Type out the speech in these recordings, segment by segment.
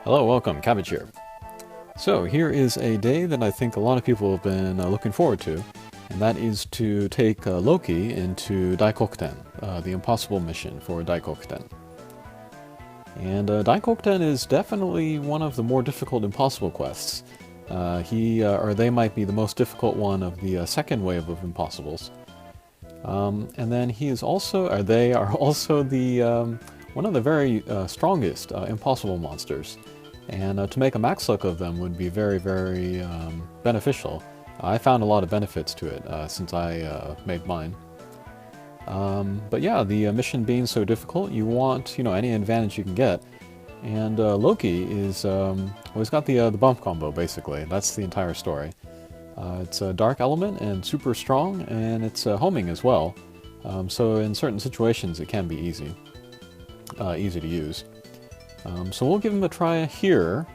Hello, welcome, Cabbage here. So here is a day that I think a lot of people have been looking forward to, and that is to take Loki into Daikoku, the impossible mission for Daikoku. And Daikoku is definitely one of the more difficult impossible quests. They might be the most difficult one of the second wave of impossibles. And then they are also the one of the very strongest impossible monsters. And to make a max luck of them would be very, very beneficial. I found a lot of benefits to it since I made mine. But yeah, the mission being so difficult, you want any advantage you can get. And Loki is he's got the bump combo basically. That's the entire story. It's a dark element and super strong, and it's homing as well. So in certain situations, it can be easy to use. So we'll give him a try here.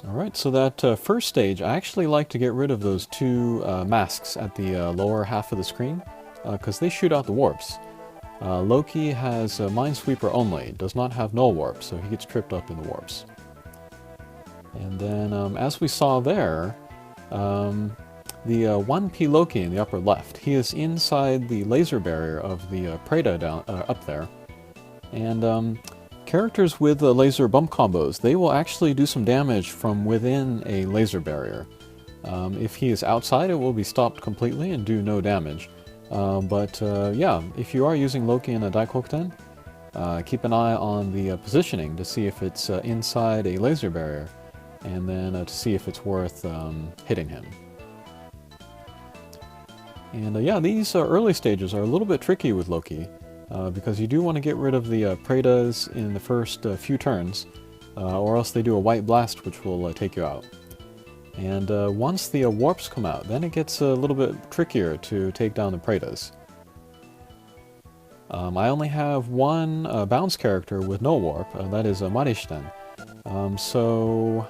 Alright, so that first stage, I actually like to get rid of those two masks at the lower half of the screen, because they shoot out the warps. Loki has Minesweeper only, does not have null warp, so he gets tripped up in the warps. And then, as we saw there, the 1P Loki in the upper left, he is inside the laser barrier of the Preda up there. And characters with laser bump combos, they will actually do some damage from within a laser barrier. If he is outside, it will be stopped completely and do no damage. Yeah, if you are using Loki in a Daikoku, keep an eye on the positioning to see if it's inside a laser barrier, and then to see if it's worth hitting him. And yeah, these early stages are a little bit tricky with Loki. Because you do want to get rid of the Predas in the first few turns, or else they do a white blast which will take you out. And once the warps come out, then it gets a little bit trickier to take down the Predas. I only have one bounce character with no warp, that is Marishten. So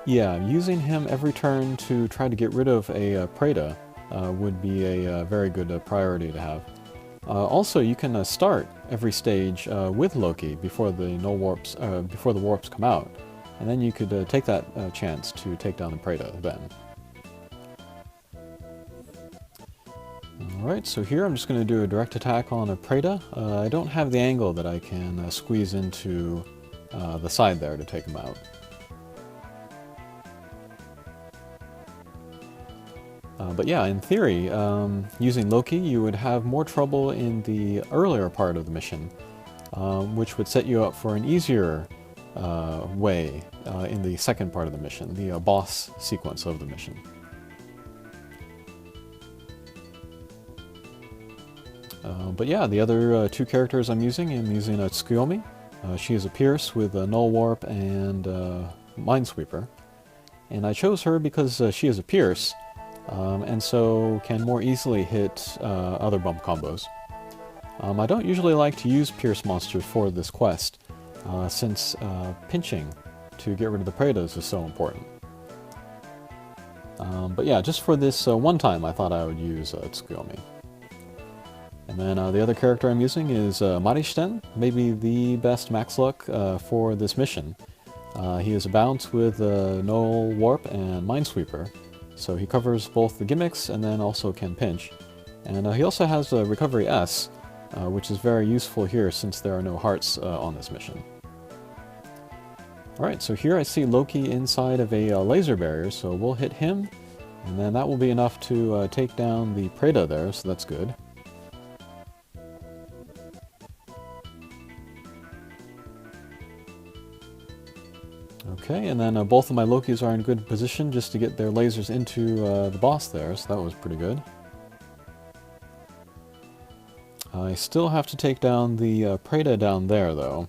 yeah, using him every turn to try to get rid of a Preda would be a very good priority to have. Also, you can start every stage with Loki before the warps come out, and then you could take that chance to take down the Preda then. Alright, so here I'm just going to do a direct attack on a Preda. I don't have the angle that I can squeeze into the side there to take him out. But yeah, in theory, using Loki, you would have more trouble in the earlier part of the mission, which would set you up for an easier way in the second part of the mission, the boss sequence of the mission. But yeah, the other two characters I'm using Tsukuyomi. She is a Pierce with a Null Warp and Minesweeper. And I chose her because she is a Pierce, and so can more easily hit other bump combos. I don't usually like to use Pierce monsters for this quest, since pinching to get rid of the Predas is so important. But yeah, just for this one time I thought I would use Tsukuyomi. And then the other character I'm using is Marishten, maybe the best max luck for this mission. He is a bounce with Null Warp and Minesweeper. So he covers both the gimmicks and then also can pinch. And he also has a Recovery S, which is very useful here since there are no hearts on this mission. Alright, so here I see Loki inside of a laser barrier, so we'll hit him, and then that will be enough to take down the Preda there, so that's good. Okay, and then both of my Lokis are in good position just to get their lasers into the boss there, so that was pretty good. I still have to take down the Preda down there, though.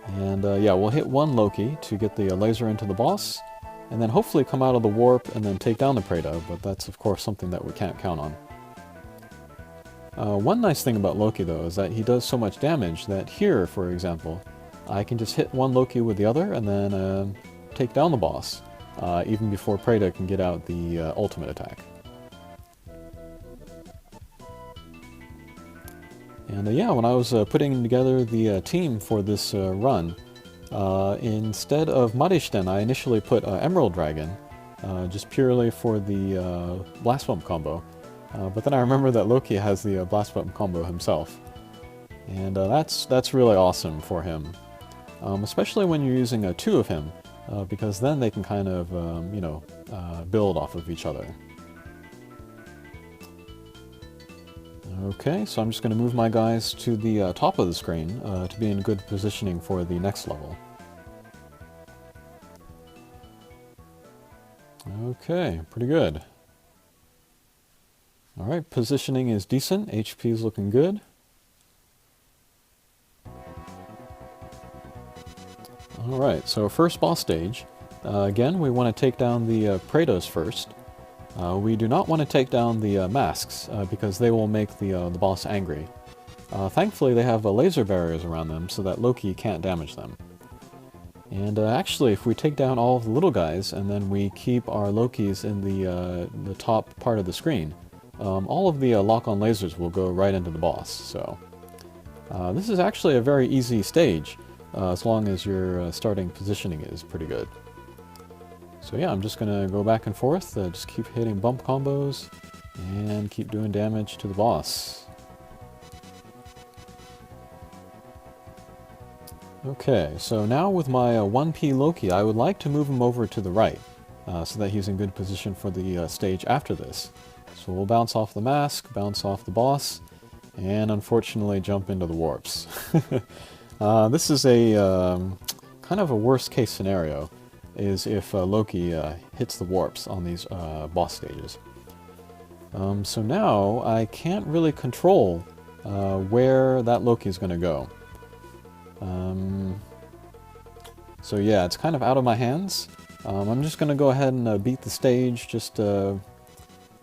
And yeah, we'll hit one Loki to get the laser into the boss, and then hopefully come out of the warp and then take down the Preda, but that's of course something that we can't count on. One nice thing about Loki, though, is that he does so much damage that here, for example, I can just hit one Loki with the other and then take down the boss, even before Preda can get out the ultimate attack. And yeah, when I was putting together the team for this run, instead of Marishten, I initially put Emerald Dragon, just purely for the Blast Bump combo. But then I remember that Loki has the Blast Bump combo himself. And that's really awesome for him. Especially when you're using two of him, because then they can kind of, build off of each other. Okay, so I'm just going to move my guys to the top of the screen to be in good positioning for the next level. Okay, pretty good. Alright, positioning is decent, HP is looking good. Alright, so first boss stage. Again, we want to take down the Praetos first. We do not want to take down the masks, because they will make the boss angry. Thankfully, they have laser barriers around them so that Loki can't damage them. And actually, if we take down all of the little guys, and then we keep our Lokis in the top part of the screen, all of the lock-on lasers will go right into the boss. So this is actually a very easy stage, as long as your starting positioning is pretty good. So yeah, I'm just going to go back and forth, just keep hitting bump combos, and keep doing damage to the boss. Okay, so now with my 1P Loki, I would like to move him over to the right, so that he's in good position for the stage after this. So we'll bounce off the mask, bounce off the boss, and unfortunately jump into the warps. This is a kind of a worst case scenario, is if Loki hits the warps on these boss stages. So now I can't really control where that Loki is going to go. So yeah, it's kind of out of my hands. I'm just going to go ahead and beat the stage just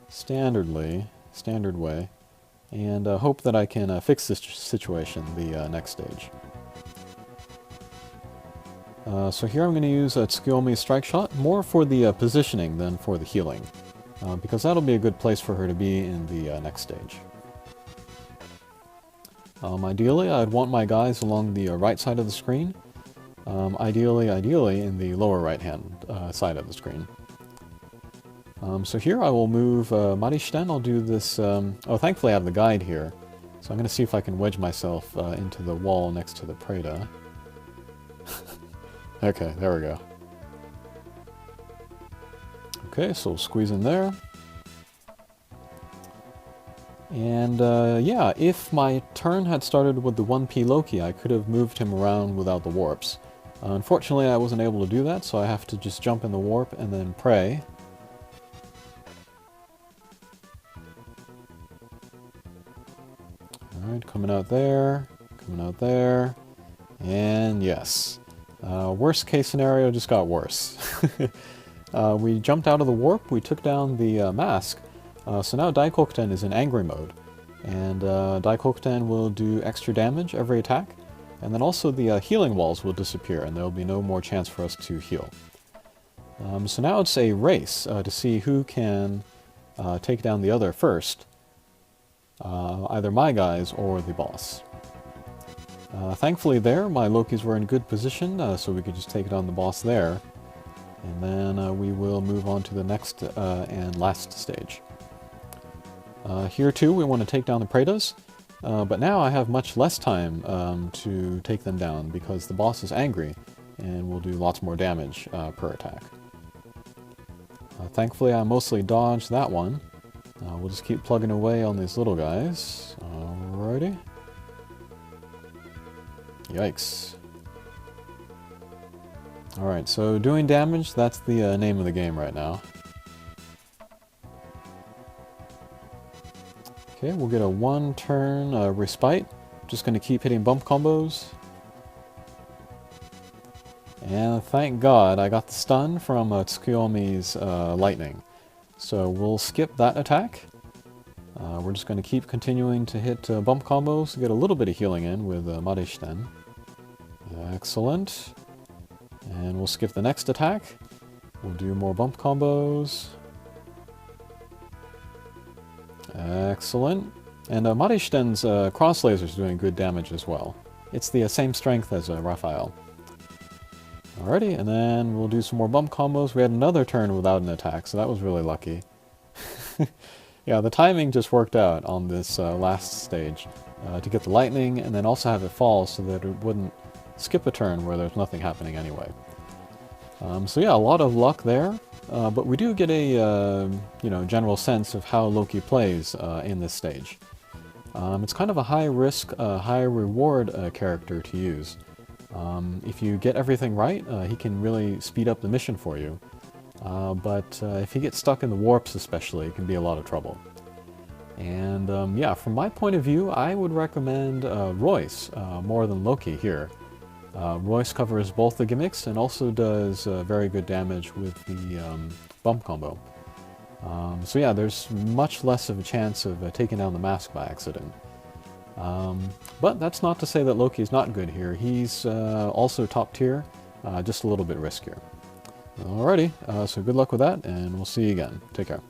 standard way, and hope that I can fix this situation the next stage. So here I'm going to use Tsukiyomi's Strike Shot, more for the positioning than for the healing, because that'll be a good place for her to be in the next stage. Ideally, I'd want my guys along the right side of the screen, ideally in the lower right-hand side of the screen. So here I will move Marishten. I'll do this... oh, thankfully I have the guide here, so I'm going to see if I can wedge myself into the wall next to the Preda. Okay, there we go. Okay, so we'll squeeze in there. And yeah, if my turn had started with the 1P Loki, I could have moved him around without the warps. Unfortunately, I wasn't able to do that, so I have to just jump in the warp and then pray. Alright, coming out there, and yes. Worst case scenario just got worse. We jumped out of the warp, we took down the mask, so now Daikoku is in angry mode, and Daikoku will do extra damage every attack, and then also the healing walls will disappear, and there will be no more chance for us to heal. So now it's a race to see who can take down the other first, either my guys or the boss. Thankfully there, my Lokis were in good position, so we could just take down the boss there, and then we will move on to the next and last stage. Here too, we want to take down the Praetas, but now I have much less time to take them down because the boss is angry and will do lots more damage per attack. Thankfully I mostly dodged that one. We'll just keep plugging away on these little guys. Alrighty. Yikes. Alright, so doing damage, that's the name of the game right now. Okay, we'll get a 1-turn respite. Just going to keep hitting bump combos. And thank God I got the stun from Tsukiyomi's lightning. So we'll skip that attack. We're just going to keep continuing to hit bump combos, get a little bit of healing in with Marishten. Excellent. And we'll skip the next attack. We'll do more bump combos. Excellent. And Marishten's cross laser is doing good damage as well. It's the same strength as Raphael. Alrighty, and then we'll do some more bump combos. We had another turn without an attack, so that was really lucky. Yeah, the timing just worked out on this last stage to get the lightning and then also have it fall so that it wouldn't skip a turn where there's nothing happening anyway. So yeah, a lot of luck there, but we do get a general sense of how Loki plays in this stage. It's kind of a high-risk, high-reward character to use. If you get everything right, he can really speed up the mission for you. But if he gets stuck in the warps especially, it can be a lot of trouble. And yeah, from my point of view, I would recommend Royce more than Loki here. Royce covers both the gimmicks and also does very good damage with the bump combo. So yeah, there's much less of a chance of taking down the mask by accident. But that's not to say that Loki is not good here. He's also top tier, just a little bit riskier. Alrighty, so good luck with that, and we'll see you again. Take care.